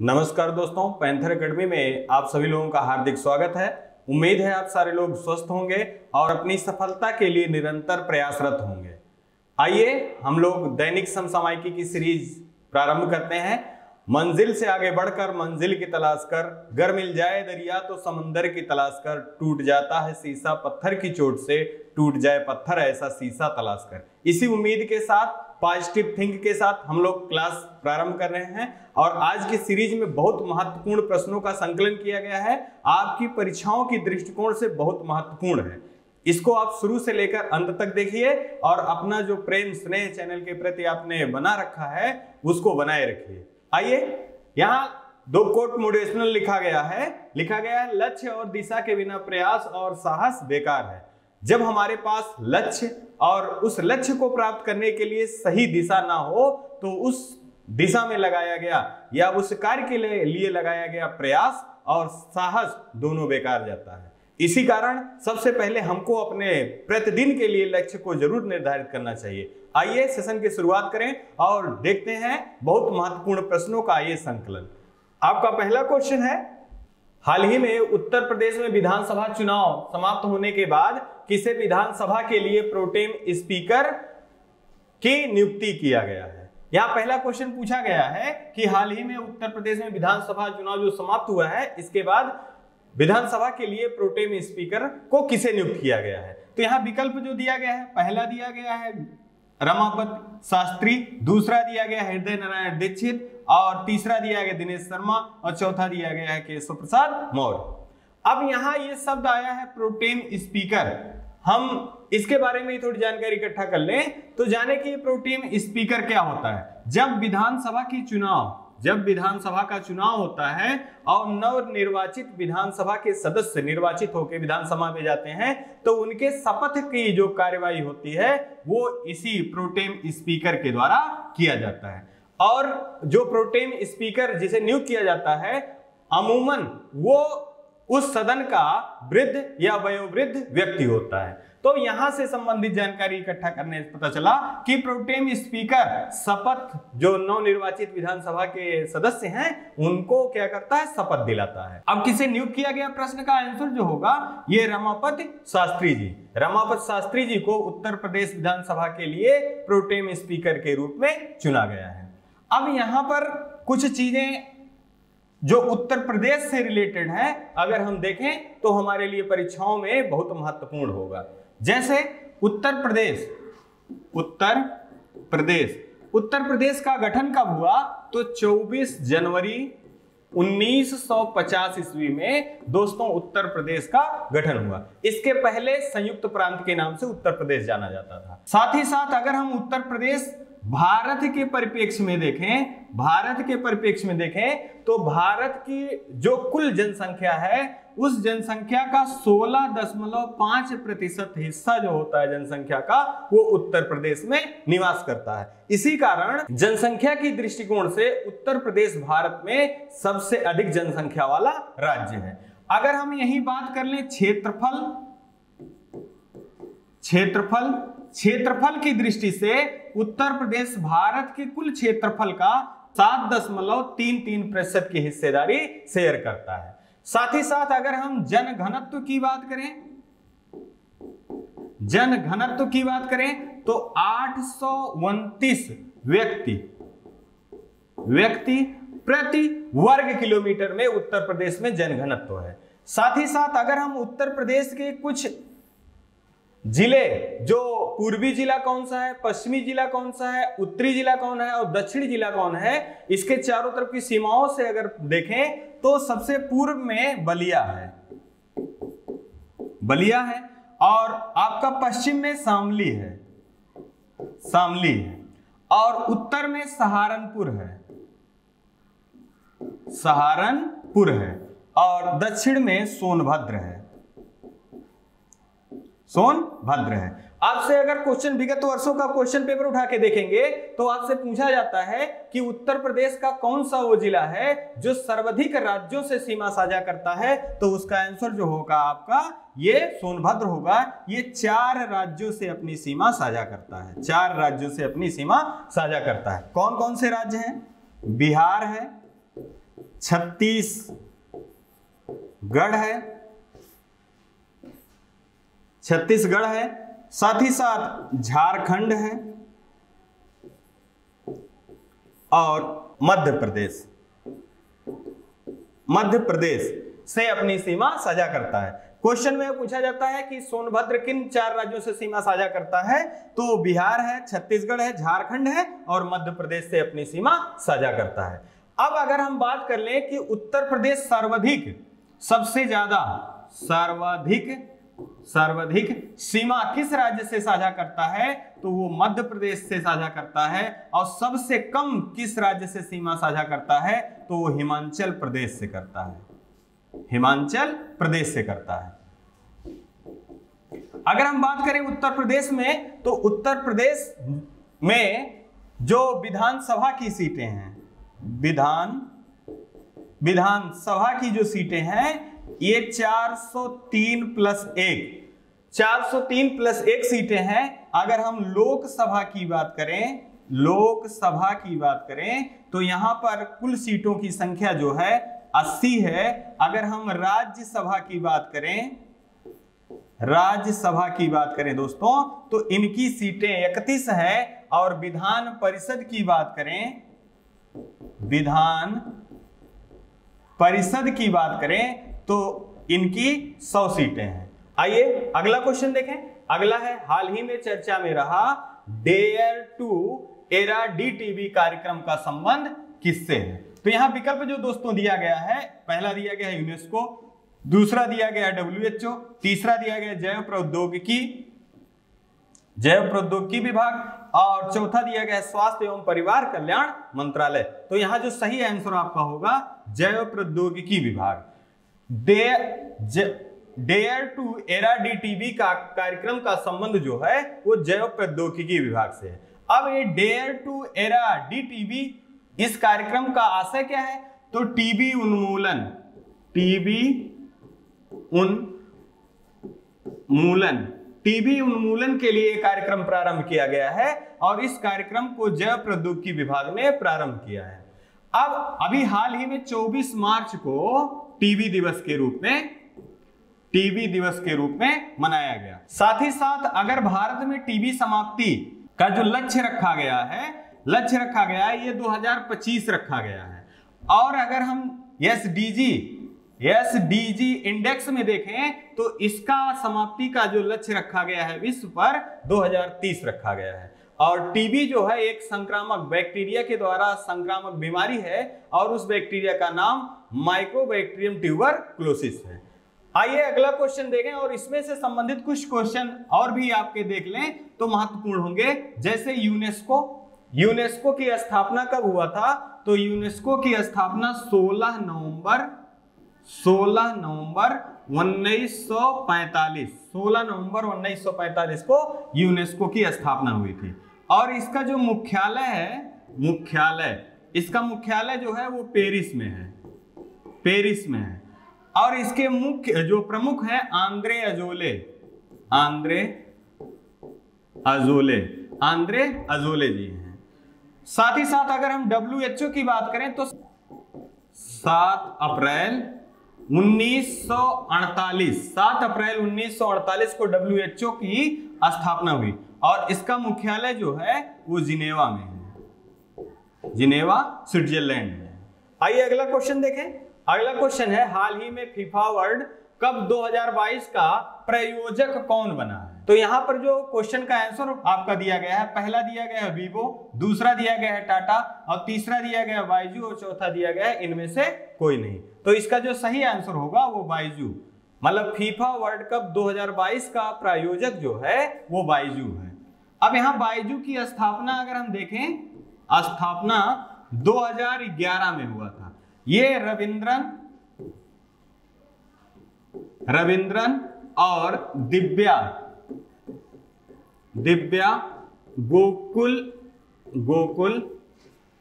नमस्कार दोस्तों, panther academy में आप सभी लोगों का हार्दिक स्वागत है। उम्मीद है आप सारे लोग स्वस्थ होंगे और अपनी सफलता के लिए निरंतर प्रयासरत होंगे। आइए हम लोग दैनिक समसामयिकी की सीरीज प्रारंभ करते हैं। मंजिल से आगे बढ़कर मंजिल की तलाश कर, गर मिल जाए दरिया तो समंदर की तलाश कर, टूट जाता है शीशा पत्थर की चोट से, टूट जाए पत्थर ऐसा शीशा तलाश कर। इसी उम्मीद के साथ, पॉजिटिव थिंक के साथ हम लोग क्लास प्रारंभ कर रहे हैं और आज की सीरीज में बहुत महत्वपूर्ण प्रश्नों का संकलन किया गया है। आपकी परीक्षाओं की दृष्टिकोण से बहुत महत्वपूर्ण है। इसको आप शुरू से लेकर अंत तक देखिए और अपना जो प्रेम स्नेह चैनल के प्रति आपने बना रखा है उसको बनाए रखिए। आइए, यहाँ दो कोट मोटिवेशनल लिखा गया है लक्ष्य और दिशा के बिना प्रयास और साहस बेकार है। जब हमारे पास लक्ष्य और उस लक्ष्य को प्राप्त करने के लिए सही दिशा ना हो तो उस दिशा में लगाया गया या उस कार्य के लिए लगाया गया प्रयास और साहस दोनों बेकार जाता है। इसी कारण सबसे पहले हमको अपने प्रतिदिन के लिए लक्ष्य को जरूर निर्धारित करना चाहिए। आइए सेशन की शुरुआत करें और देखते हैं बहुत महत्वपूर्ण प्रश्नों का ये संकलन। आपका पहला क्वेश्चन है, हाल ही में उत्तर प्रदेश में विधानसभा चुनाव समाप्त होने के बाद किसे विधानसभा के लिए प्रोटेम स्पीकर की नियुक्ति किया गया है। यहाँ पहला क्वेश्चन पूछा गया है कि हाल ही में उत्तर प्रदेश में विधानसभा चुनाव जो समाप्त हुआ है इसके बाद विधानसभा के लिए प्रोटेम स्पीकर को किसे नियुक्त किया गया है। तो यहाँ विकल्प जो दिया गया है, पहला दिया गया है रमापति शास्त्री, दूसरा दिया गया है हृदय नारायण दीक्षित और तीसरा दिया गया दिनेश शर्मा और चौथा दिया गया है केशव प्रसाद मौर्य। अब यहाँ ये शब्द आया है प्रोटेम स्पीकर। हम इसके बारे में थोड़ी जानकारी इकट्ठा कर लें तो जाने कि प्रोटेम स्पीकर क्या होता है। जब विधानसभा का चुनाव होता है और नव निर्वाचित विधानसभा के सदस्य निर्वाचित होकर विधानसभा में जाते हैं तो उनके शपथ की जो कार्यवाही होती है वो इसी प्रोटेम स्पीकर के द्वारा किया जाता है। और जो प्रोटेम स्पीकर जिसे नियुक्त किया जाता है अमूमन वो उस सदन का वृद्ध या वयोवृद्ध व्यक्ति होता है। तो यहां से संबंधित जानकारी इकट्ठा करने से पता चला कि प्रोटेम स्पीकर शपथ जो नवनिर्वाचित विधानसभा के सदस्य हैं उनको क्या करता है, शपथ दिलाता है। अब किसे नियुक्त किया गया, प्रश्न का आंसर जो होगा ये रमापति शास्त्री जी। रमापति शास्त्री जी को उत्तर प्रदेश विधानसभा के लिए प्रोटेम स्पीकर के रूप में चुना गया है। अब यहां पर कुछ चीजें जो उत्तर प्रदेश से रिलेटेड है अगर हम देखें तो हमारे लिए परीक्षाओं में बहुत महत्वपूर्ण होगा। जैसे उत्तर प्रदेश का गठन कब हुआ, तो 24 जनवरी 1950 ईस्वी में दोस्तों उत्तर प्रदेश का गठन हुआ। इसके पहले संयुक्त प्रांत के नाम से उत्तर प्रदेश जाना जाता था। साथ ही साथ अगर हम उत्तर प्रदेश भारत के परिप्रेक्ष्य में देखें तो भारत की जो कुल जनसंख्या है उस जनसंख्या का 16.5% हिस्सा जो होता है जनसंख्या का वो उत्तर प्रदेश में निवास करता है। इसी कारण जनसंख्या की दृष्टिकोण से उत्तर प्रदेश भारत में सबसे अधिक जनसंख्या वाला राज्य है। अगर हम यही बात कर लें क्षेत्रफल की दृष्टि से उत्तर प्रदेश भारत के कुल क्षेत्रफल का 7.33% की हिस्सेदारी शेयर करता है। साथ ही साथ अगर हम जनघनत्व की बात करें तो 829 व्यक्ति प्रति वर्ग किलोमीटर में उत्तर प्रदेश में जनघनत्व है। साथ ही साथ अगर हम उत्तर प्रदेश के कुछ जिले, जो पूर्वी जिला कौन सा है, पश्चिमी जिला कौन सा है, उत्तरी जिला कौन है और दक्षिणी जिला कौन है, इसके चारों तरफ की सीमाओं से अगर देखें तो सबसे पूर्व में बलिया है और आपका पश्चिम में शामली है और उत्तर में सहारनपुर है और दक्षिण में सोनभद्र है। आपसे अगर क्वेश्चन विगत वर्षों का क्वेश्चन पेपर उठा के देखेंगे तो आपसे पूछा जाता है कि उत्तर प्रदेश का कौन सा वो जिला है जो सर्वाधिक राज्यों से सीमा साझा करता है, तो उसका आंसर जो होगा आपका ये सोनभद्र होगा। ये 4 राज्यों से अपनी सीमा साझा करता है। कौन कौन से राज्य हैं? बिहार है, छत्तीसगढ़ है, छत्तीसगढ़ है, साथ ही साथ झारखंड है और मध्य प्रदेश, मध्य प्रदेश से अपनी सीमा साझा करता है। क्वेश्चन में पूछा जाता है कि सोनभद्र किन 4 राज्यों से सीमा साझा करता है, तो बिहार है, छत्तीसगढ़ है, झारखंड है और मध्य प्रदेश से अपनी सीमा साझा करता है। अब अगर हम बात कर लें कि उत्तर प्रदेश सर्वाधिक, सबसे ज्यादा, सर्वाधिक सीमा किस राज्य से साझा करता है, तो वो मध्य प्रदेश से साझा करता है। और सबसे कम किस राज्य से सीमा साझा करता है, तो वो हिमाचल प्रदेश से करता है, हिमाचल प्रदेश से करता है। अगर हम बात करें उत्तर प्रदेश में, तो उत्तर प्रदेश में जो विधानसभा की सीटें हैं, विधानसभा की जो सीटें हैं, ये 403 प्लस 1 सीटें हैं। अगर हम लोकसभा की बात करें, तो यहां पर कुल सीटों की संख्या जो है 80 है। अगर हम राज्यसभा की बात करें दोस्तों, तो इनकी सीटें 31 है। और विधान परिषद की बात करें तो इनकी 100 सीटें हैं। आइए अगला क्वेश्चन देखें। अगला है, हाल ही में चर्चा में रहा डेयर टू एरा डीटीवी कार्यक्रम का संबंध किससे है। तो यहां विकल्प जो दोस्तों दिया गया है, पहला दिया गया है यूनेस्को, दूसरा दिया गया है WHO, तीसरा दिया गया जैव प्रौद्योगिकी विभाग और चौथा दिया गया है स्वास्थ्य एवं परिवार कल्याण मंत्रालय। तो यहां जो सही आंसर आपका होगा जैव प्रौद्योगिकी विभाग। डेयर टू एरा डीटीवी का कार्यक्रम का संबंध जो है वो जैव प्रौद्योगिकी विभाग से है। अब ये डेयर टू एरा डीटीवी, इस कार्यक्रम का आशय क्या है, तो टीबी उन्मूलन के लिए कार्यक्रम प्रारंभ किया गया है और इस कार्यक्रम को जैव प्रौद्योगिकी विभाग ने प्रारंभ किया है। अब अभी हाल ही में 24 मार्च को टीबी दिवस के रूप में मनाया गया। साथ ही साथ अगर भारत में टीबी समाप्ति का जो लक्ष्य रखा गया है ये 2025 रखा गया है। और अगर हम एसडीजी इंडेक्स में देखें तो इसका समाप्ति का जो लक्ष्य रखा गया है विश्व पर 2030 रखा गया है। और टीबी जो है एक संक्रामक बैक्टीरिया के द्वारा संक्रामक बीमारी है और उस बैक्टीरिया का नाम माइकोबैक्टीरियम ट्यूबरकुलोसिस है। आइए अगला क्वेश्चन देखें और इसमें से संबंधित कुछ क्वेश्चन और भी आपके देख लें तो महत्वपूर्ण होंगे। जैसे यूनेस्को की स्थापना कब हुआ था, तो यूनेस्को की स्थापना 16 नवंबर 1945 को यूनेस्को की स्थापना हुई थी। और इसका जो मुख्यालय जो है वो पेरिस में है। और इसके मुख्य जो प्रमुख है आंद्रे अजोले जी हैं। साथ ही साथ अगर हम WHO की बात करें तो 7 अप्रैल 1948 को WHO की स्थापना हुई और इसका मुख्यालय जो है वो जिनेवा में है, जिनेवा स्विट्जरलैंड में। आइए अगला क्वेश्चन देखें। अगला क्वेश्चन है, हाल ही में फीफा वर्ल्ड कप 2022 का प्रायोजक कौन बना है। तो यहां पर जो क्वेश्चन का आंसर आपका दिया गया है, पहला दिया गया है वीवो, दूसरा दिया गया है टाटा और तीसरा दिया गया है बायजू और चौथा दिया गया है इनमें से कोई नहीं। तो इसका जो सही आंसर होगा वो बायजू, मतलब फीफा वर्ल्ड कप 2022 का प्रायोजक जो है वो बायजू है। अब यहाँ बायजू की स्थापना अगर हम देखें, स्थापना 2011 में हुआ था। ये रविंद्रन और दिव्या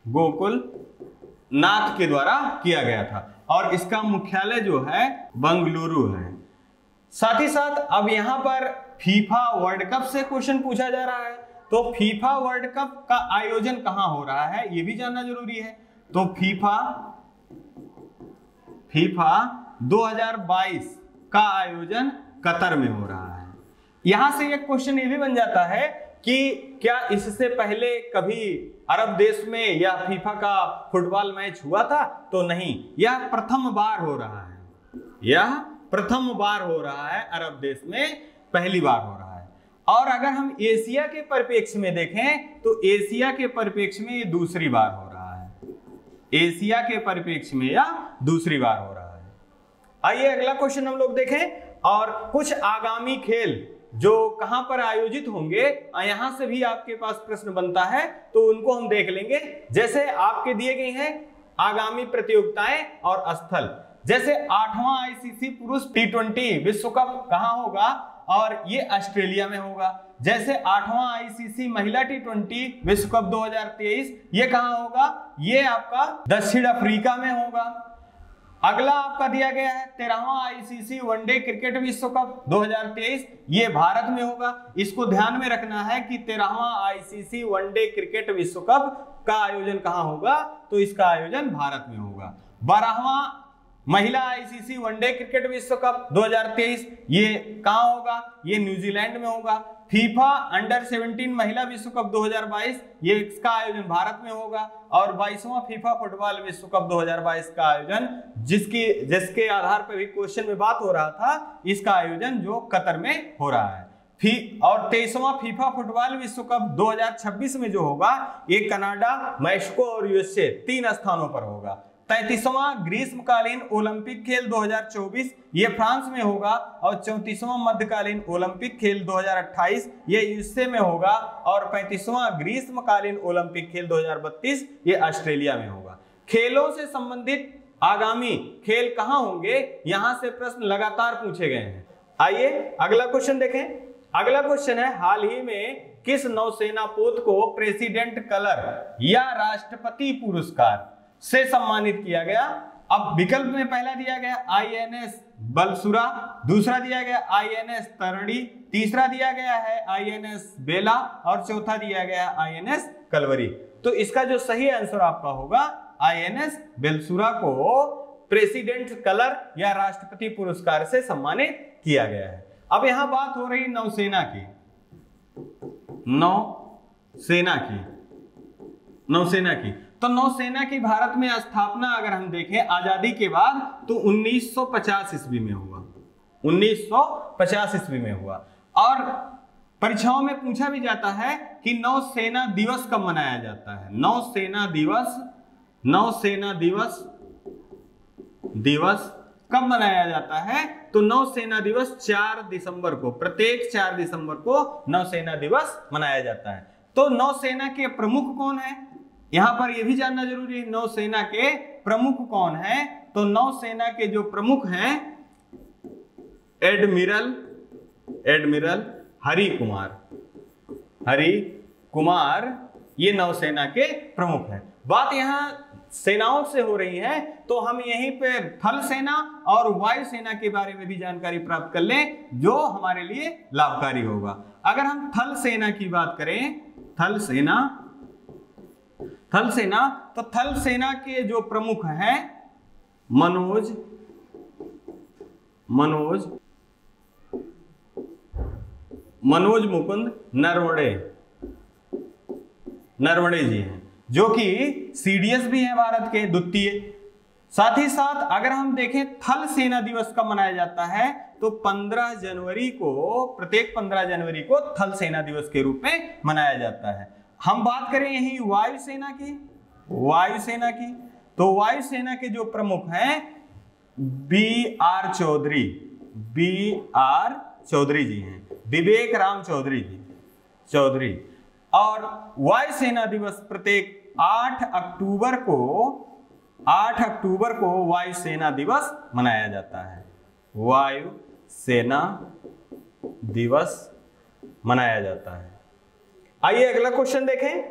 गोकुल नाथ के द्वारा किया गया था और इसका मुख्यालय जो है बंगलुरु है। साथ ही साथ अब यहां पर फीफा वर्ल्ड कप से क्वेश्चन पूछा जा रहा है, तो फीफा वर्ल्ड कप का आयोजन कहां हो रहा है ये भी जानना जरूरी है। तो फीफा फीफा 2022 का आयोजन कतर में हो रहा है। यहां से एक क्वेश्चन ये भी बन जाता है कि क्या इससे पहले कभी अरब देश में या फीफा का फुटबॉल मैच हुआ था? तो नहीं, यह प्रथम बार हो रहा है, यह प्रथम बार हो रहा है, अरब देश में पहली बार हो रहा है। और अगर हम एशिया के परिप्रेक्ष्य में देखें तो एशिया के परिप्रेक्ष्य में ये दूसरी बार हो रहा है, एशिया के परिप्रेक्ष्य में यह दूसरी बार हो रहा है। आइए अगला क्वेश्चन हम लोग देखें और कुछ आगामी खेल जो कहां पर आयोजित होंगे, यहां से भी आपके पास प्रश्न बनता है तो उनको हम देख लेंगे। जैसे आपके दिए गए हैं आगामी प्रतियोगिताएं और स्थल, जैसे 8वां आईसीसी पुरुष T20 विश्व कप कहां होगा? और ये ऑस्ट्रेलिया में होगा। जैसे 8वां आईसीसी महिला T20 विश्व कप 2023 ये कहां होगा? ये आपका दक्षिण अफ्रीका में होगा। अगला आपका दिया गया है 13वां आईसीसी वनडे क्रिकेट विश्व कप 2023, ये भारत में होगा। इसको ध्यान में रखना है कि 13वां आईसीसी वनडे क्रिकेट विश्व कप का आयोजन कहां होगा? तो इसका आयोजन भारत में होगा। 12वां महिला आईसीसी वनडे क्रिकेट विश्व कप 2023 ये कहां होगा? ये न्यूजीलैंड में होगा। फीफा अंडर 17 महिला विश्व कप 2022 ये इसका आयोजन भारत में होगा। और 22वां फीफा फुटबॉल विश्व कप 2022 का आयोजन जिसके आधार पर भी क्वेश्चन में बात हो रहा था, इसका आयोजन जो कतर में हो रहा है। और 23वां फीफा फुटबॉल विश्व कप 2026 में जो होगा ये कनाडा, मैक्सिको और यूएसए 3 स्थानों पर होगा। 33वां ग्रीष्मकालीन ओलंपिक खेल 2024 ये फ्रांस में होगा। और 34वां मध्यकालीन ओलंपिक खेल 2028 ये यूएसए में होगा। और 35वां ग्रीष्मकालीन ओलंपिक खेल 2032 ये ऑस्ट्रेलिया में होगा। खेलों से संबंधित आगामी खेल कहां होंगे, यहां से प्रश्न लगातार पूछे गए हैं। आइए अगला क्वेश्चन देखें। अगला क्वेश्चन है, हाल ही में किस नौसेना पोत को प्रेसिडेंट कलर या राष्ट्रपति पुरस्कार से सम्मानित किया गया? अब विकल्प में पहला दिया गया आईएनएस बलसुरा, दूसरा दिया गया आईएनएस तरणी, तीसरा दिया गया है आईएनएस बेला और चौथा दिया गया आईएनएस कलवरी। तो इसका जो सही आंसर आपका होगा आईएनएस बेलसुरा को प्रेसिडेंट कलर या राष्ट्रपति पुरस्कार से सम्मानित किया गया है। अब यहां बात हो रही नौसेना की, नौसेना की तो नौसेना की भारत में स्थापना अगर हम देखें आजादी के बाद तो 1950 ईस्वी में हुआ, 1950 ईस्वी में हुआ। और परीक्षाओं में पूछा भी जाता है कि नौसेना दिवस कब मनाया जाता है। नौसेना दिवस कब मनाया जाता है? तो नौसेना दिवस 4 दिसंबर को, प्रत्येक 4 दिसंबर को नौसेना दिवस मनाया जाता है। तो नौसेना के प्रमुख कौन है, यहां पर यह भी जानना जरूरी है। नौसेना के प्रमुख कौन है? तो नौसेना के जो प्रमुख हैं एडमिरल हरि कुमार ये नौसेना के प्रमुख हैं। बात यहां सेनाओं से हो रही है तो हम यहीं पे थल सेना और वायु सेना के बारे में भी जानकारी प्राप्त कर लें जो हमारे लिए लाभकारी होगा। अगर हम थल सेना की बात करें, थल सेना तो थल सेना के जो प्रमुख हैं मनोज मुकुंद नरवणे जी हैं, जो कि सीडीएस भी हैं भारत के द्वितीय। साथ ही साथ अगर हम देखें थल सेना दिवस कब मनाया जाता है तो 15 जनवरी को, प्रत्येक 15 जनवरी को थल सेना दिवस के रूप में मनाया जाता है। हम बात करें यही वायुसेना की तो वायुसेना के जो प्रमुख हैं बी.आर. चौधरी जी हैं, विवेक राम चौधरी। और वायुसेना दिवस प्रत्येक 8 अक्टूबर को वायुसेना दिवस मनाया जाता है। वायुसेना दिवस मनाया जाता है। आइए अगला क्वेश्चन देखें।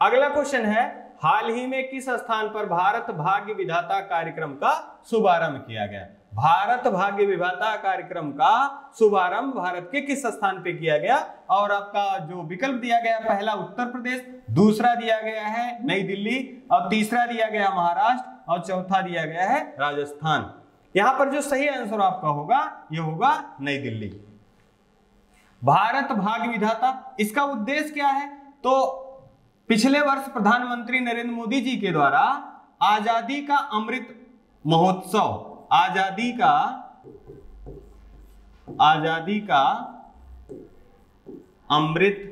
अगला क्वेश्चन है, हाल ही में किस स्थान पर भारत भाग्य विधाता कार्यक्रम का शुभारंभ किया गया? भारत भाग्य विधाता कार्यक्रम का शुभारंभ भारत के किस स्थान पे किया गया? और आपका जो विकल्प दिया गया, पहला उत्तर प्रदेश, दूसरा दिया गया है नई दिल्ली और तीसरा दिया गया महाराष्ट्र और चौथा दिया गया है राजस्थान। यहां पर जो सही आंसर आपका होगा ये होगा नई दिल्ली। भारत भाग्य विधाता, इसका उद्देश्य क्या है? तो पिछले वर्ष प्रधानमंत्री नरेंद्र मोदी जी के द्वारा आजादी का अमृत महोत्सव, आजादी का अमृत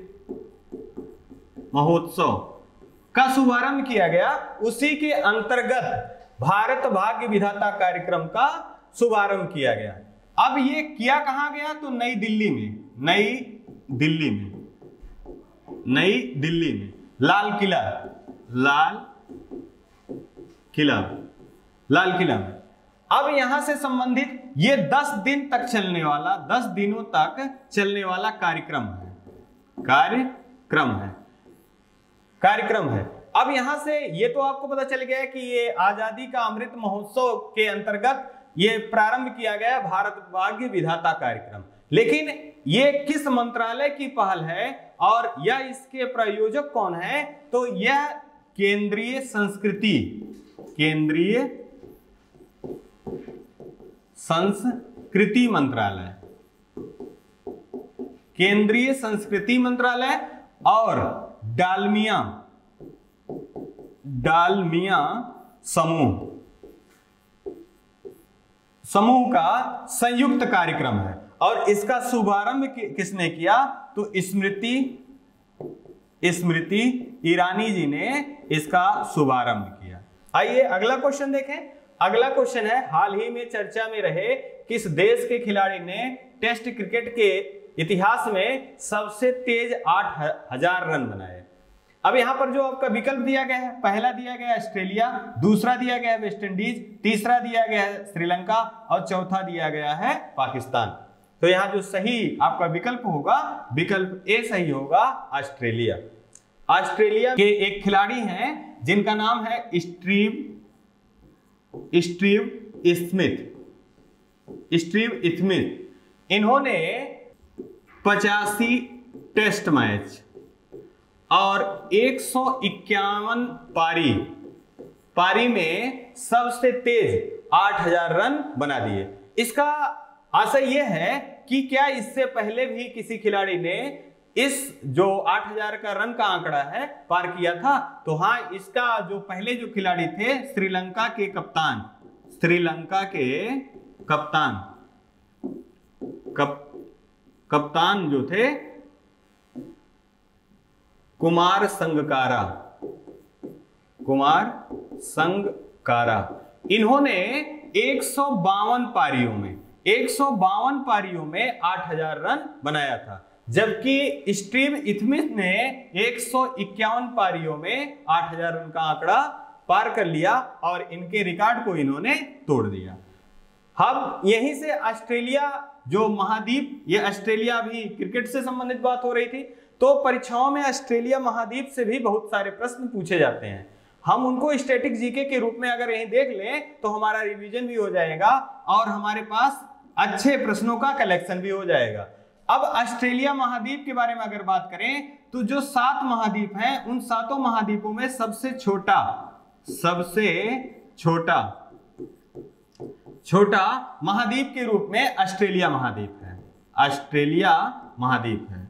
महोत्सव का शुभारंभ किया गया। उसी के अंतर्गत भारत भाग्य विधाता कार्यक्रम का शुभारंभ किया गया। अब ये किया कहां गया? तो नई दिल्ली में, नई दिल्ली में लाल किला में। अब यहां से संबंधित ये 10 दिन तक चलने वाला, 10 दिनों तक चलने वाला कार्यक्रम है। अब यहां से ये तो आपको पता चल गया है कि ये आजादी का अमृत महोत्सव के अंतर्गत ये प्रारंभ किया गया भारत भाग्य विधाता कार्यक्रम। लेकिन ये किस मंत्रालय की पहल है और यह इसके प्रायोजक कौन है? तो यह केंद्रीय संस्कृति मंत्रालय, केंद्रीय संस्कृति मंत्रालय और डालमिया समूह का संयुक्त कार्यक्रम है। और इसका शुभारंभ किसने किया? तो स्मृति ईरानी जी ने इसका शुभारंभ किया। आइए अगला क्वेश्चन देखें। अगला क्वेश्चन है, हाल ही में चर्चा में रहे किस देश के खिलाड़ी ने टेस्ट क्रिकेट के इतिहास में सबसे तेज 8000 रन बनाए? अब यहां पर जो आपका विकल्प दिया गया है, पहला दिया गया है ऑस्ट्रेलिया, दूसरा दिया गया है वेस्ट इंडीज, तीसरा दिया गया है श्रीलंका और चौथा दिया गया है पाकिस्तान। तो यहां जो सही आपका विकल्प होगा, विकल्प ए सही होगा, ऑस्ट्रेलिया। ऑस्ट्रेलिया के एक खिलाड़ी हैं जिनका नाम है स्टीव स्मिथ। इन्होंने 85 टेस्ट मैच और 151 पारी में सबसे तेज 8000 रन बना दिए। इसका आशय यह है कि क्या इससे पहले भी किसी खिलाड़ी ने इस जो 8000 का रन का आंकड़ा है पार किया था? तो हाँ, इसका जो पहले जो खिलाड़ी थे श्रीलंका के कप्तान जो थे कुमार संगकारा। इन्होंने 152 पारियों में 8000 रन बनाया था, जबकि स्टीव स्मिथ ने 151 पारियों में 8000 रन का आंकड़ा पार कर लिया और इनके रिकॉर्ड को इन्होंने तोड़ दिया। अब यहीं से ऑस्ट्रेलिया जो महाद्वीप, ये ऑस्ट्रेलिया भी क्रिकेट से संबंधित बात हो रही थी, तो परीक्षाओं में ऑस्ट्रेलिया महाद्वीप से भी बहुत सारे प्रश्न पूछे जाते हैं। हम उनको स्टैटिक जीके के रूप में अगर यहीं देख लें तो हमारा रिवीजन भी हो जाएगा और हमारे पास अच्छे प्रश्नों का कलेक्शन भी हो जाएगा। अब ऑस्ट्रेलिया महाद्वीप के बारे में अगर बात करें तो जो 7 महाद्वीप हैं, उन 7 महाद्वीपों में सबसे छोटा महाद्वीप के रूप में ऑस्ट्रेलिया महाद्वीप है।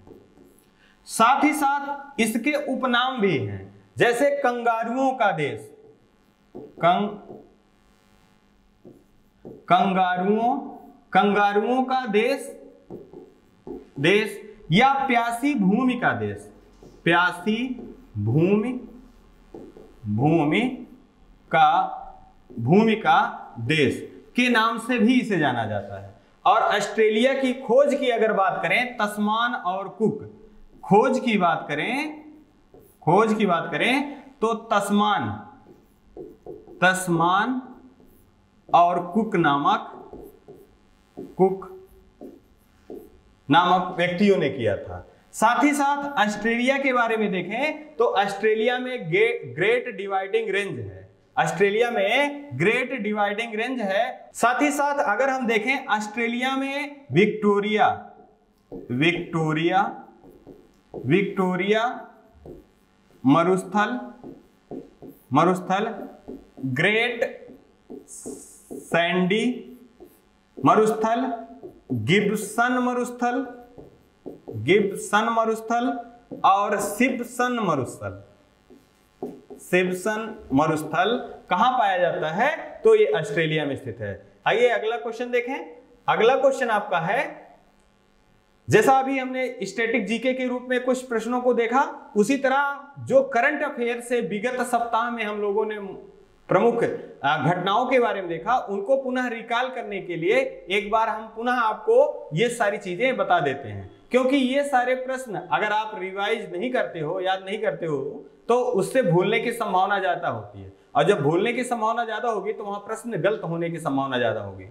साथ ही साथ इसके उपनाम भी हैं, जैसे कंगारुओं का देश, कंगारुओं का देश या प्यासी भूमि का देश, प्यासी भूमि का देश के नाम से भी इसे जाना जाता है। और ऑस्ट्रेलिया की खोज की अगर बात करें, तस्मान और कुक खोज की बात करें तो तस्मान और कुक नामक व्यक्तियों ने किया था। साथ ही साथ ऑस्ट्रेलिया के बारे में देखें तो ऑस्ट्रेलिया में ग्रेट डिवाइडिंग रेंज है, ऑस्ट्रेलिया में ग्रेट डिवाइडिंग रेंज है। साथ ही साथ अगर हम देखें ऑस्ट्रेलिया में विक्टोरिया मरुस्थल ग्रेट सैंडी मरुस्थल, गिब्सन मरुस्थल, गिब्सन मरुस्थल और सिम्पसन मरुस्थल। सिम्पसन मरुस्थल कहां पाया जाता है? तो ये ऑस्ट्रेलिया में स्थित है। आइए अगला क्वेश्चन देखें। अगला क्वेश्चन आपका है, जैसा अभी हमने स्टैटिक जीके के रूप में कुछ प्रश्नों को देखा, उसी तरह जो करंट अफेयर से विगत सप्ताह में हम लोगों ने प्रमुख घटनाओं के बारे में देखा, उनको पुनः रिकॉल करने के लिए एक बार हम पुनः आपको ये सारी चीजें बता देते हैं, क्योंकि ये सारे प्रश्न अगर आप रिवाइज नहीं करते हो, याद नहीं करते हो, तो उससे भूलने की संभावना ज्यादा होती है, और जब भूलने की संभावना ज्यादा होगी तो वहां प्रश्न गलत होने की संभावना ज्यादा होगी।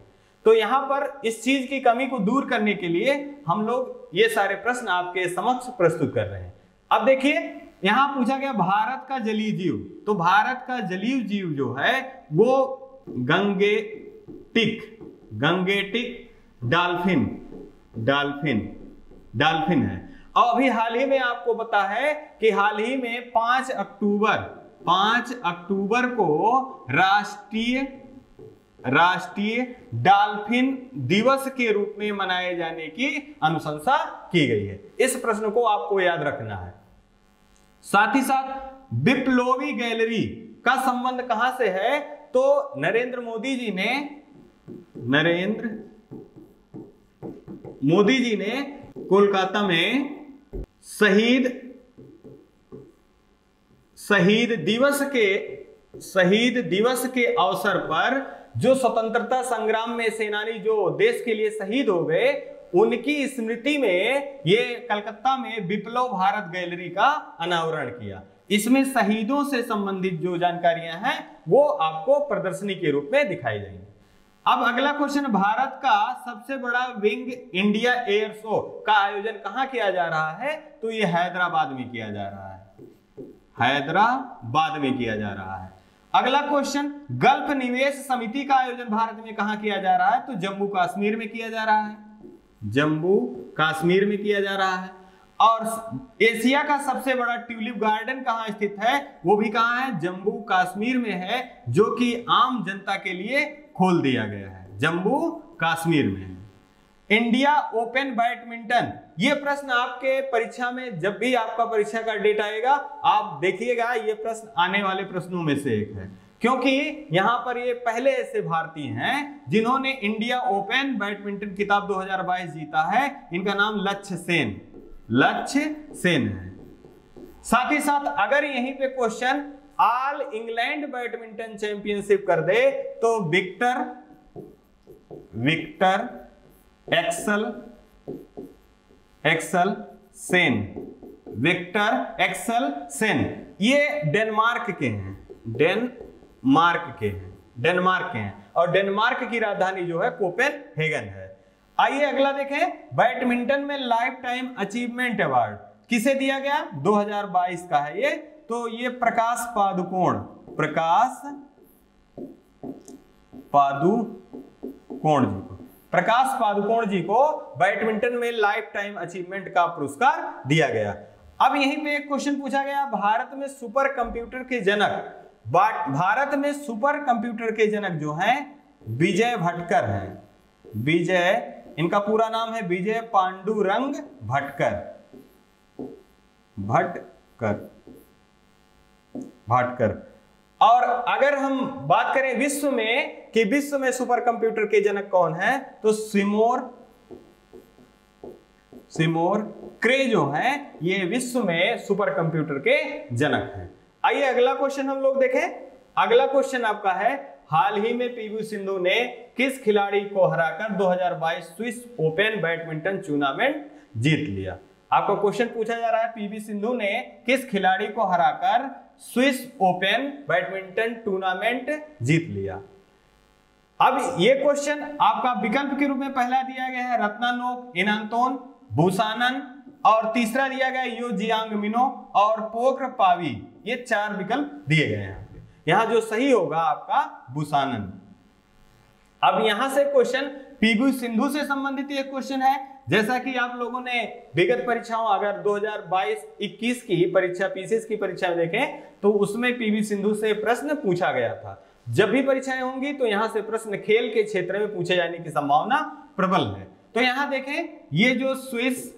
तो यहाँ पर इस चीज की कमी को दूर करने के लिए हम लोग ये सारे प्रश्न आपके समक्ष प्रस्तुत कर रहे हैं। अब देखिए, यहां पूछा गया भारत का जलीय जीव, तो भारत का जलीय जीव जो है वो गंगेटिक डॉल्फिन है। और अभी हाल ही में आपको पता है कि हाल ही में 5 अक्टूबर को राष्ट्रीय डॉल्फिन दिवस के रूप में मनाए जाने की अनुशंसा की गई है। इस प्रश्न को आपको याद रखना है। साथ ही साथ बिप्लोबी गैलरी का संबंध कहां से है? तो नरेंद्र मोदी जी ने कोलकाता में शहीद दिवस के अवसर पर जो स्वतंत्रता संग्राम में सेनानी जो देश के लिए शहीद हो गए, उनकी स्मृति में ये कलकत्ता में विप्लव भारत गैलरी का अनावरण किया। इसमें शहीदों से संबंधित जो जानकारियां हैं वो आपको प्रदर्शनी के रूप में दिखाई जाएंगी। अब अगला क्वेश्चन, भारत का सबसे बड़ा विंग इंडिया एयर शो का आयोजन कहां किया जा रहा है? तो ये हैदराबाद में किया जा रहा है। अगला क्वेश्चन, गल्फ निवेश समिति का आयोजन भारत में कहां किया जा रहा है? तो जम्मू कश्मीर में किया जा रहा है। और एशिया का सबसे बड़ा ट्यूलिप गार्डन कहां स्थित है? वो भी कहां है? जम्मू कश्मीर में है, जो कि आम जनता के लिए खोल दिया गया है, जम्मू कश्मीर में है। इंडिया ओपन बैडमिंटन, ये प्रश्न आपके परीक्षा में, जब भी आपका परीक्षा का डेट आएगा आप देखिएगा, ये प्रश्न आने वाले प्रश्नों में से एक है, क्योंकि यहां पर ये पहले ऐसे भारतीय हैं जिन्होंने इंडिया ओपन बैडमिंटन खिताब 2022 जीता है। इनका नाम लक्ष्य सेन है। साथ ही साथ अगर यहीं पे question all England badminton championship कर दे तो विक्टर एक्सल सेन, ये डेनमार्क के हैं और डेनमार्क की राजधानी जो है कोपेनहेगन है। आइए अगला देखें, बैडमिंटन में लाइफ टाइम अचीवमेंट अवार्ड किसे दिया गया? 2022 का है ये। तो ये प्रकाश पादुकोण जी को बैडमिंटन में लाइफ टाइम अचीवमेंट का पुरस्कार दिया गया। अब यहीं पे एक क्वेश्चन पूछा गया, भारत में सुपर कंप्यूटर के जनक जो हैं विजय भटकर हैं। इनका पूरा नाम है विजय पांडुरंग भटकर। और अगर हम बात करें विश्व में सुपर कंप्यूटर के जनक कौन है, तो सिमोर क्रे जो हैं ये विश्व में सुपर कंप्यूटर के जनक हैं। आइए अगला क्वेश्चन हम लोग देखें। अगला क्वेश्चन आपका है, हाल ही में पीवी सिंधु ने किस खिलाड़ी को हराकर 2022 स्विस ओपन बैडमिंटन टूर्नामेंट जीत लिया? आपका क्वेश्चन पूछा जा रहा है, पीवी सिंधु ने किस खिलाड़ी को हराकर स्विस ओपन बैडमिंटन टूर्नामेंट जीत लिया? अब ये क्वेश्चन आपका विकल्प के रूप में पहला दिया गया है रत्नानोक इनांतोन बुसानन, और तीसरा दिया गया यो जियांग मिनो और पोख्र पावी। ये 4 विकल्प दिए गए हैं। यहां जो सही होगा आपका बुसानन। अब यहां से क्वेश्चन पीवी सिंधु से संबंधित एक क्वेश्चन है। जैसा कि आप लोगों ने विगत परीक्षाओं, अगर 2022-21 की परीक्षा पीसीएस की परीक्षा में देखें तो उसमें पीवी सिंधु से प्रश्न पूछा गया था। जब भी परीक्षाएं होंगी तो यहां से प्रश्न खेल के क्षेत्र में पूछे जाने की संभावना प्रबल है। तो यहां देखें, ये जो स्विस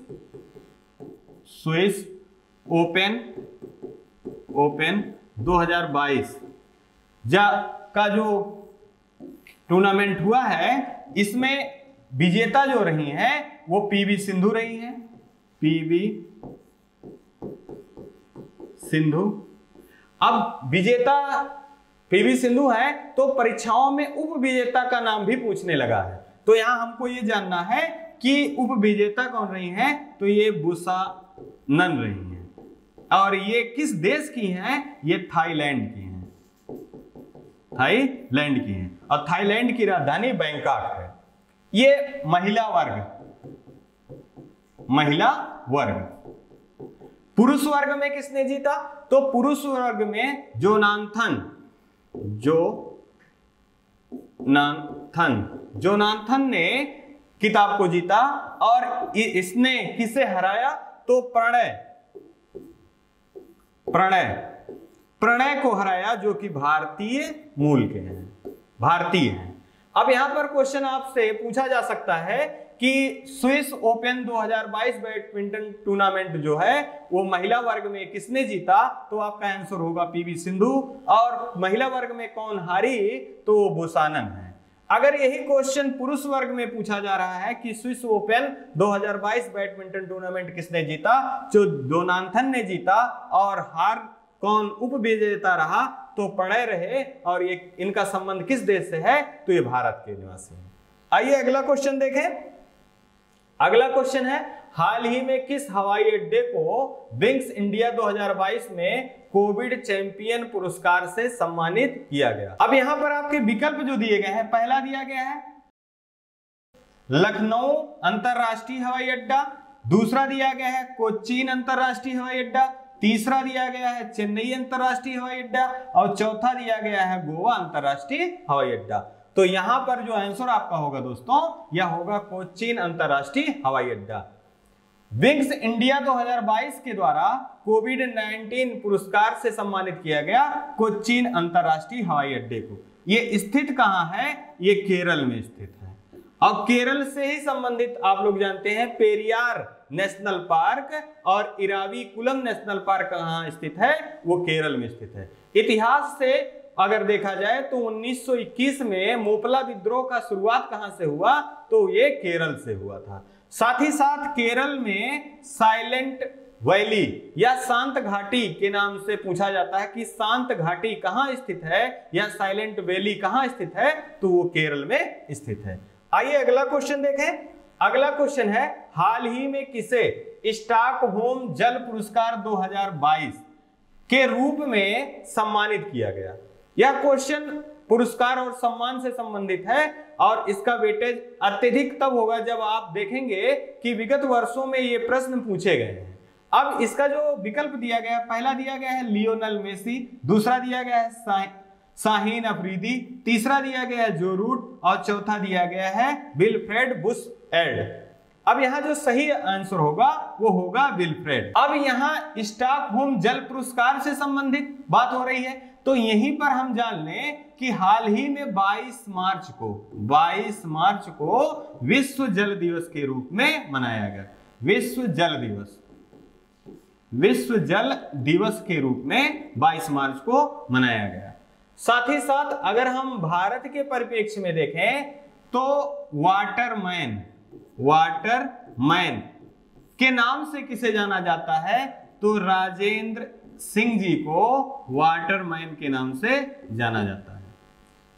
ओपन 2022 का जो टूर्नामेंट हुआ है, इसमें विजेता जो रही हैं वो पीवी सिंधु रही हैं, पीवी सिंधु। अब विजेता पीवी सिंधु है तो परीक्षाओं में उप विजेता का नाम भी पूछने लगा है। तो यहां हमको ये जानना है कि उप विजेता कौन रही हैं, तो ये बुसानन रही हैं। और ये किस देश की हैं, ये थाईलैंड की हैं, थाईलैंड की हैं। और थाईलैंड की राजधानी बैंकॉक है। ये महिला वर्ग। पुरुष वर्ग में किसने जीता, तो पुरुष वर्ग में जोनाथन ने किताब को जीता। और इसने किसे हराया, तो प्रणय को हराया, जो कि भारतीय मूल के हैं, भारतीय हैं। अब यहां पर क्वेश्चन आपसे पूछा जा सकता है कि स्विस ओपन 2022 बैडमिंटन टूर्नामेंट जो है वो महिला वर्ग में किसने जीता, तो आपका आंसर होगा पीवी सिंधु। और महिला वर्ग में कौन हारी, तो बुसानन है। अगर यही क्वेश्चन पुरुष वर्ग में पूछा जा रहा है कि स्विस ओपन 2022 बैडमिंटन टूर्नामेंट किसने जीता, जो जोनाथन ने जीता, और हार कौन उप विजेता रहा, तो प्रणय रहे। और ये इनका संबंध किस देश से है, तो ये भारत के निवासी हैं। आइए अगला क्वेश्चन देखें। अगला क्वेश्चन है, हाल ही में किस हवाई अड्डे को विंग्स इंडिया 2022 में कोविड चैंपियन पुरस्कार से सम्मानित किया गया। अब यहां पर आपके विकल्प जो दिए गए हैं, पहला दिया गया है लखनऊ अंतरराष्ट्रीय हवाई अड्डा, दूसरा दिया गया है कोचीन अंतरराष्ट्रीय हवाई अड्डा, तीसरा दिया गया है चेन्नई अंतरराष्ट्रीय हवाई अड्डा, और चौथा दिया गया है गोवा अंतरराष्ट्रीय हवाई अड्डा। तो यहां पर जो आंसर आपका होगा दोस्तों, यह होगा कोचीन अंतरराष्ट्रीय हवाई अड्डा। विंग्स इंडिया 2022 के द्वारा कोविड-19 पुरस्कार से सम्मानित किया गया कोचीन अंतरराष्ट्रीय हवाई अड्डे को। ये स्थित कहां है, ये केरल में स्थित है। और केरल से ही संबंधित आप लोग जानते हैं पेरियार नेशनल पार्क और इराविकुलम नेशनल पार्क कहां स्थित है, वो केरल में स्थित है। इतिहास से अगर देखा जाए तो 1921 में मोपला विद्रोह का शुरुआत कहां से हुआ, तो ये केरल से हुआ था। साथ ही साथ केरल में साइलेंट वैली या शांत घाटी के नाम से पूछा जाता है कि शांत घाटी कहां स्थित है या साइलेंट वैली कहां स्थित है, तो वो केरल में स्थित है। आइए अगला क्वेश्चन देखें। अगला क्वेश्चन है, हाल ही में किसे स्टॉकहोम जल पुरस्कार 2022 के रूप में सम्मानित किया गया। यह क्वेश्चन पुरस्कार और सम्मान से संबंधित है और इसका वेटेज अत्यधिक तब होगा जब आप देखेंगे कि विगत वर्षों में ये प्रश्न पूछे गए हैं। अब इसका जो विकल्प दिया गया, पहला दिया गया है लियोनेल मेसी, दूसरा दिया गया है शाहीन अफरीदी, तीसरा दिया गया है जो रूट, और चौथा दिया गया है विल्फ्रेड बुशएड। अब यहां जो सही आंसर होगा वो होगा विल्फ्रेड। अब यहां स्टॉकहोम जल पुरस्कार से संबंधित बात हो रही है, तो यहीं पर हम जान लें कि हाल ही में 22 मार्च को विश्व जल दिवस के रूप में मनाया गया। विश्व जल दिवस के रूप में 22 मार्च को मनाया गया। साथ ही साथ अगर हम भारत के परिप्रेक्ष्य में देखें तो वाटरमैन के नाम से किसे जाना जाता है, तो राजेंद्र सिंह जी को वाटरमैन के नाम से जाना जाता है।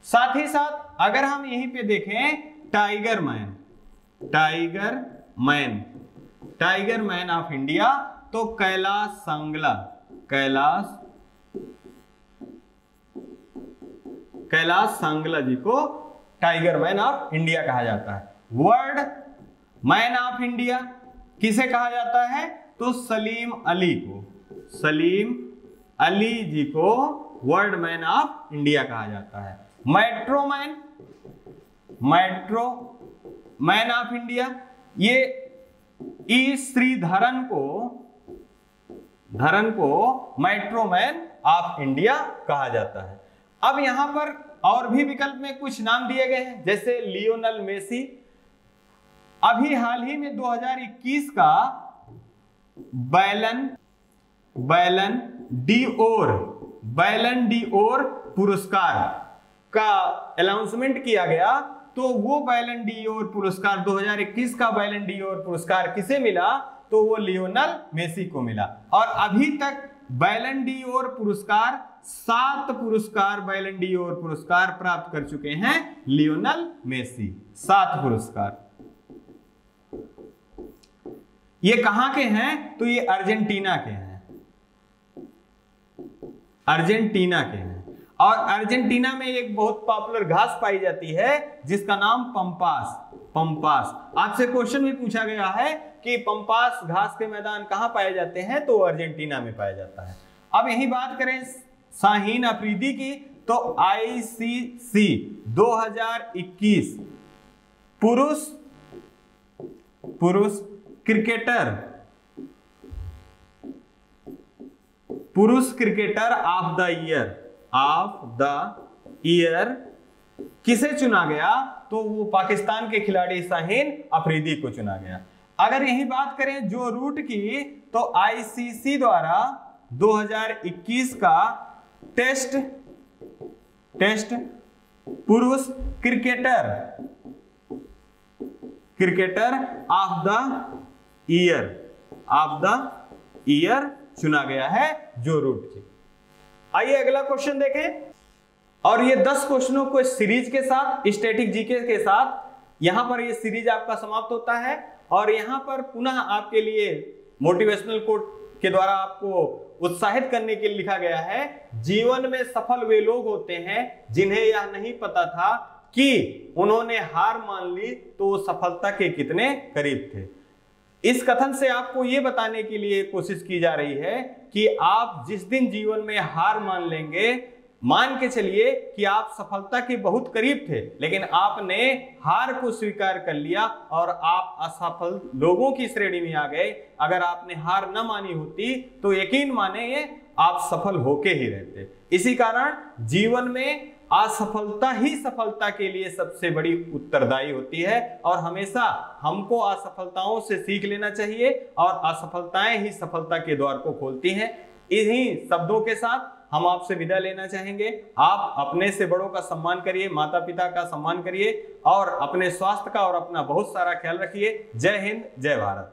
साथ ही साथ अगर हम यहीं पे देखें टाइगर मैन ऑफ इंडिया, तो कैलाश सांगला जी को टाइगर मैन ऑफ इंडिया कहा जाता है। वर्ल्ड मैन ऑफ इंडिया किसे कहा जाता है, तो सलीम अली जी को वर्ल्ड मैन ऑफ इंडिया कहा जाता है। मेट्रो मैन ऑफ इंडिया, ये ई श्रीधरन को मेट्रो मैन ऑफ इंडिया कहा जाता है। अब यहां पर और भी विकल्प में कुछ नाम दिए गए हैं, जैसे लियोनेल मेसी। अभी हाल ही में 2021 का बैलन डी'ओर पुरस्कार का अनाउंसमेंट किया गया। तो वो बैलन डी'ओर पुरस्कार 2021 का बैलन डी'ओर पुरस्कार किसे मिला? तो वो लियोनेल मेसी को मिला। और अभी तक बैलन डी'ओर पुरस्कार 7 पुरस्कार बैलन डी'ओर पुरस्कार प्राप्त कर चुके हैं लियोनेल मेसी। 7 पुरस्कार। ये कहां के हैं? तो ये अर्जेंटीना के हैं, अर्जेंटीना के हैं। और अर्जेंटीना में एक बहुत पॉपुलर घास पाई जाती है जिसका नाम पंपास। आपसे क्वेश्चन भी पूछा गया है कि पंपास घास के मैदान कहां पाए जाते हैं? तो अर्जेंटीना में पाया जाता है। अब यही बात करें शाहीन अफरीदी की, तो आईसीसी 2021 पुरुष क्रिकेटर ऑफ द ईयर किसे चुना गया? तो वो पाकिस्तान के खिलाड़ी शाहीन अफरीदी को चुना गया। अगर यही बात करें जो रूट की, तो आईसीसी द्वारा 2021 का टेस्ट पुरुष क्रिकेटर ऑफ द ईयर चुना गया है जो रूट की। आइए अगला क्वेश्चन देखें। और ये 10 क्वेश्चनों को सीरीज के साथ, स्टैटिक जीके के साथ यहां पर ये सीरीज आपका समाप्त होता है। और यहां पर पुनः आपके लिए मोटिवेशनल कोट के द्वारा आपको उत्साहित करने के लिए लिखा गया है, जीवन में सफल वे लोग होते हैं जिन्हें यह नहीं पता था कि उन्होंने हार मान ली तो वो सफलता के कितने करीब थे। इस कथन से आपको यह बताने के लिए कोशिश की जा रही है कि आप जिस दिन जीवन में हार मान लेंगे, मान के चलिए कि आप सफलता के बहुत करीब थे, लेकिन आपने हार को स्वीकार कर लिया और आप असफल लोगों की श्रेणी में आ गए। अगर आपने हार न मानी होती तो यकीन माने आप सफल होके ही रहते। इसी कारण जीवन में असफलता ही सफलता के लिए सबसे बड़ी उत्तरदायी होती है। और हमेशा हमको असफलताओं से सीख लेना चाहिए और असफलताएं ही सफलता के द्वार को खोलती हैं। इन्हीं शब्दों के साथ हम आपसे विदा लेना चाहेंगे। आप अपने से बड़ों का सम्मान करिए, माता पिता का सम्मान करिए और अपने स्वास्थ्य का और अपना बहुत सारा ख्याल रखिए। जय हिंद, जय भारत।